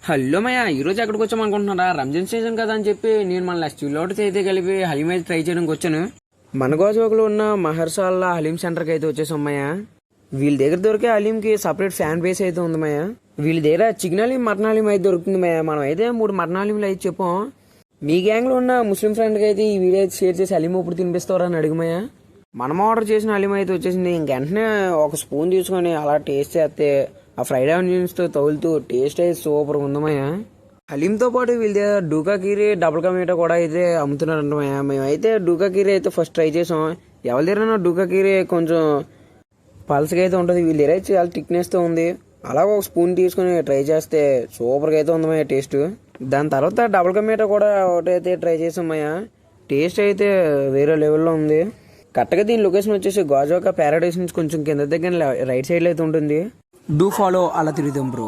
Hello మయ్య, ఈరోజు ఎక్కడికి వచ్చాం అనుకుంటున్నారా? రంజాన్ సీజన్ కదా అని చెప్పి నేను మన స్టిల్లోటి అయితే కలిపి హలీం అయితే ట్రై చేయడానికి వచ్చాను. మన గోజవాకలో ఉన్న మహర్షాల్లా హలీం సెంటర్కి అయితే వచ్చేసాం మయ్య. వీళ్ళ దగ్గర దొరికే హలీంకి సపరేట్ ఫ్యాన్ బేస్ అయితే ఉంది మయ్య. వీళ్ళ దగ్గర చికెన్ హలీం, మటన్ హలీం అయితే దొరుకుతుంది మయ్య. మనం అయితే 3 మటన్ హలీంలు అయితే చెప్పాం. మీ గ్యాంగ్లో ఉన్న ముస్లిం ఫ్రెండ్కి అయితే ఈ వీడియో అయితే షేర్ చేసి హలీం ఇప్పుడు తినిపిస్తారా అని అడిగమయ్య. మనం ఆర్డర్ చేసిన హలీం అయితే వచ్చేసింది. ఇంకెంటనే ఒక స్పూన్ తీసుకొని అలా టేస్ట్ చేస్తే ఆ ఫ్రైడ్ ఆనియన్స్తో తగులుతూ టేస్ట్ అయితే సూపర్ ఉందమయ్య. హలీంతో పాటు వీళ్ళ దగ్గర డూకా కీరీ, డబుల్ కా మీఠా కూడా అయితే అమ్ముతున్నారంటమయ్య. మేమైతే డూకా కీరీ అయితే ఫస్ట్ ట్రై చేసాం. ఎవరి దగ్గర డూకా కీరీ కొంచెం పల్స్గా అయితే ఉంటుంది, వీళ్ళ దగ్గర అయితే చాలా థిక్నెస్తో ఉంది. అలా ఒక స్పూన్ తీసుకుని ట్రై చేస్తే సూపర్గా అయితే ఉందమయ్య టేస్ట్. దాని తర్వాత డబుల్ కా మీఠా కూడా ఒకటైతే ట్రై చేసామయ్య. టేస్ట్ అయితే వేరే లెవెల్లో ఉంది. కరెక్ట్గా దీని లొకేషన్ వచ్చేసి గాజువాక ప్యారడైస్ నుంచి కొంచెం కింద దగ్గర రైట్ సైడ్లో అయితే ఉంటుంది. డూ ఫాలో అలా తిరుగుతాం బ్రో.